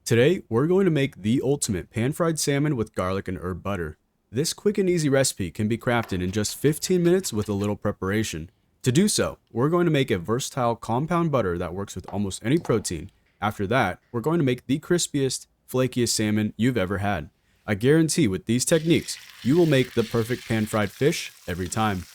Today, we're going to make the ultimate pan-fried salmon with garlic and herb butter. This quick and easy recipe can be crafted in just 15 minutes with a little preparation. To do so, we're going to make a versatile compound butter that works with almost any protein. After that, we're going to make the crispiest, flakiest salmon you've ever had. I guarantee with these techniques, you will make the perfect pan-fried fish every time.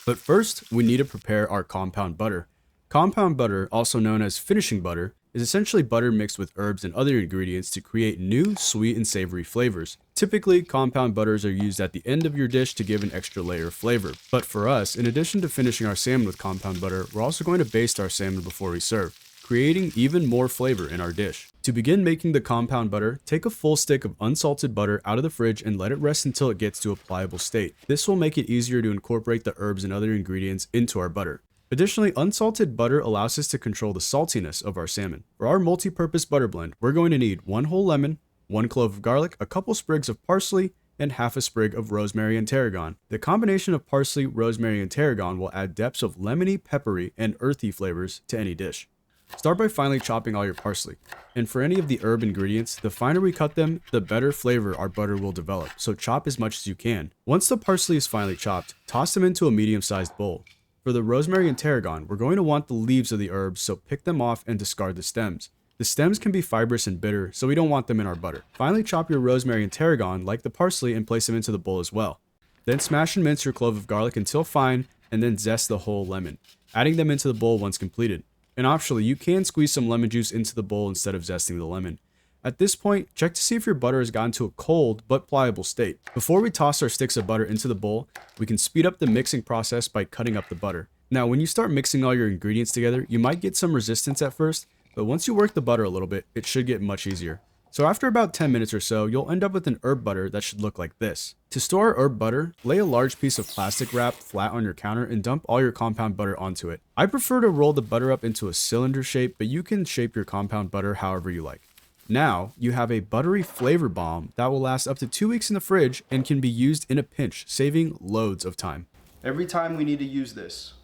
But first, we need to prepare our compound butter. Compound butter, also known as finishing butter, is essentially butter mixed with herbs and other ingredients to create new sweet and savory flavors. Typically, compound butters are used at the end of your dish to give an extra layer of flavor. But for us, in addition to finishing our salmon with compound butter, we're also going to baste our salmon before we serve, creating even more flavor in our dish. To begin making the compound butter, take a full stick of unsalted butter out of the fridge and let it rest until it gets to a pliable state. This will make it easier to incorporate the herbs and other ingredients into our butter. Additionally, unsalted butter allows us to control the saltiness of our salmon. For our multi-purpose butter blend, we're going to need 1 whole lemon, 1 clove of garlic, a couple sprigs of parsley, and half a sprig of rosemary and tarragon. The combination of parsley, rosemary, and tarragon will add depths of lemony, peppery, and earthy flavors to any dish. Start by finely chopping all your parsley. And for any of the herb ingredients, the finer we cut them, the better flavor our butter will develop, so chop as much as you can. Once the parsley is finely chopped, toss them into a medium-sized bowl. For the rosemary and tarragon, we're going to want the leaves of the herbs, so pick them off and discard the stems. The stems can be fibrous and bitter, so we don't want them in our butter. Finally, chop your rosemary and tarragon like the parsley and place them into the bowl as well. Then smash and mince your clove of garlic until fine, and then zest the whole lemon, adding them into the bowl once completed. And optionally, you can squeeze some lemon juice into the bowl instead of zesting the lemon. At this point, check to see if your butter has gotten to a cold but pliable state. Before we toss our sticks of butter into the bowl, we can speed up the mixing process by cutting up the butter. Now, when you start mixing all your ingredients together, you might get some resistance at first, but once you work the butter a little bit, it should get much easier. So after about 10 minutes or so, you'll end up with an herb butter that should look like this. To store herb butter, lay a large piece of plastic wrap flat on your counter and dump all your compound butter onto it. I prefer to roll the butter up into a cylinder shape, but you can shape your compound butter however you like. Now, you have a buttery flavor bomb that will last up to 2 weeks in the fridge and can be used in a pinch, saving loads of time. Every time we need to use this,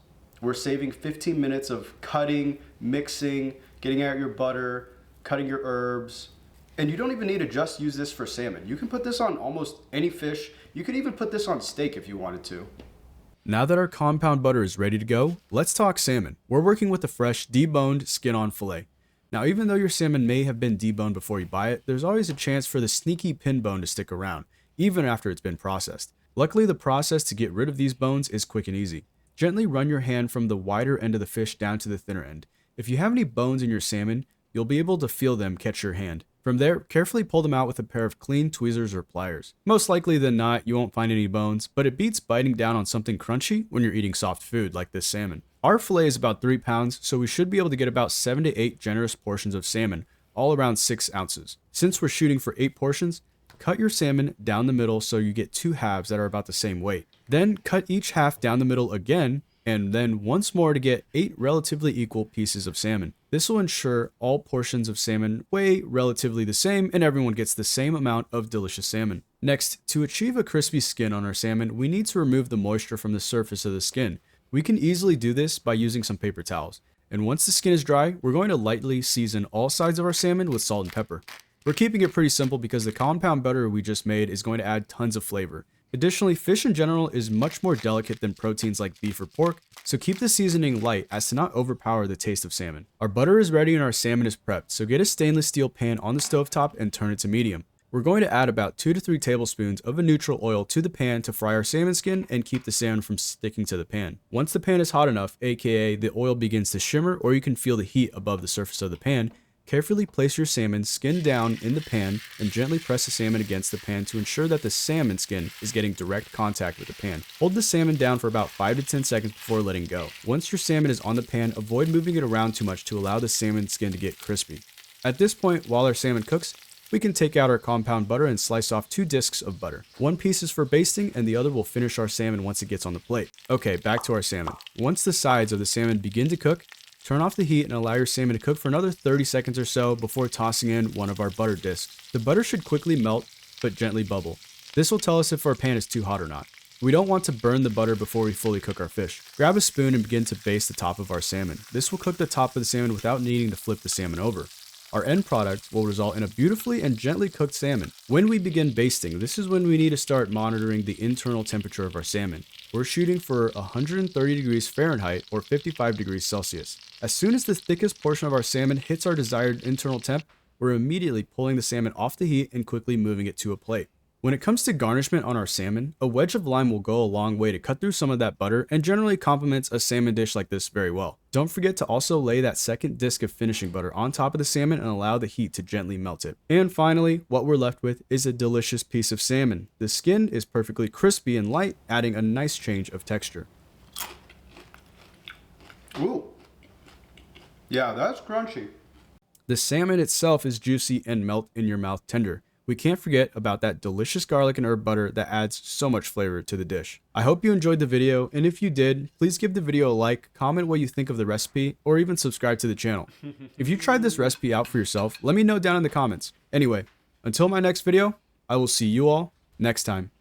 we're saving 15 minutes of cutting, mixing, getting out your butter, cutting your herbs. And you don't even need to just use this for salmon. You can put this on almost any fish. You could even put this on steak if you wanted to. Now that our compound butter is ready to go, let's talk salmon. We're working with a fresh, deboned, skin-on fillet. Now, even though your salmon may have been deboned before you buy it, there's always a chance for the sneaky pin bone to stick around, even after it's been processed. Luckily, the process to get rid of these bones is quick and easy. Gently run your hand from the wider end of the fish down to the thinner end. If you have any bones in your salmon, you'll be able to feel them catch your hand. From there, carefully pull them out with a pair of clean tweezers or pliers. Most likely than not, you won't find any bones, but it beats biting down on something crunchy when you're eating soft food like this salmon. Our fillet is about 3 pounds, so we should be able to get about 7 to 8 generous portions of salmon, all around 6 ounces. Since we're shooting for 8 portions, cut your salmon down the middle so you get 2 halves that are about the same weight. Then cut each half down the middle again, and then once more to get 8 relatively equal pieces of salmon. This will ensure all portions of salmon weigh relatively the same and everyone gets the same amount of delicious salmon. Next, to achieve a crispy skin on our salmon, we need to remove the moisture from the surface of the skin. We can easily do this by using some paper towels. And once the skin is dry, we're going to lightly season all sides of our salmon with salt and pepper. We're keeping it pretty simple because the compound butter we just made is going to add tons of flavor. Additionally, fish in general is much more delicate than proteins like beef or pork, so keep the seasoning light as to not overpower the taste of salmon. Our butter is ready and our salmon is prepped, so get a stainless steel pan on the stovetop and turn it to medium. We're going to add about 2 to 3 tablespoons of a neutral oil to the pan to fry our salmon skin and keep the salmon from sticking to the pan. Once the pan is hot enough, aka the oil begins to shimmer or you can feel the heat above the surface of the pan, carefully place your salmon skin down in the pan and gently press the salmon against the pan to ensure that the salmon skin is getting direct contact with the pan. Hold the salmon down for about 5 to 10 seconds before letting go. Once your salmon is on the pan, avoid moving it around too much to allow the salmon skin to get crispy. At this point, while our salmon cooks, we can take out our compound butter and slice off 2 discs of butter. One piece is for basting and the other will finish our salmon once it gets on the plate. Okay, back to our salmon. Once the sides of the salmon begin to cook, turn off the heat and allow your salmon to cook for another 30 seconds or so before tossing in one of our butter discs. The butter should quickly melt, but gently bubble. This will tell us if our pan is too hot or not. We don't want to burn the butter before we fully cook our fish. Grab a spoon and begin to baste the top of our salmon. This will cook the top of the salmon without needing to flip the salmon over. Our end product will result in a beautifully and gently cooked salmon. When we begin basting, this is when we need to start monitoring the internal temperature of our salmon. We're shooting for 130 degrees Fahrenheit or 55 degrees Celsius. As soon as the thickest portion of our salmon hits our desired internal temp, we're immediately pulling the salmon off the heat and quickly moving it to a plate. When it comes to garnishment on our salmon, a wedge of lime will go a long way to cut through some of that butter and generally complements a salmon dish like this very well. Don't forget to also lay that second disc of finishing butter on top of the salmon and allow the heat to gently melt it. And finally, what we're left with is a delicious piece of salmon. The skin is perfectly crispy and light, adding a nice change of texture. Ooh. Yeah, that's crunchy. The salmon itself is juicy and melt in your mouth tender. We can't forget about that delicious garlic and herb butter that adds so much flavor to the dish. I hope you enjoyed the video, and if you did, please give the video a like, comment what you think of the recipe, or even subscribe to the channel. If you tried this recipe out for yourself, let me know down in the comments. Anyway, until my next video, I will see you all next time.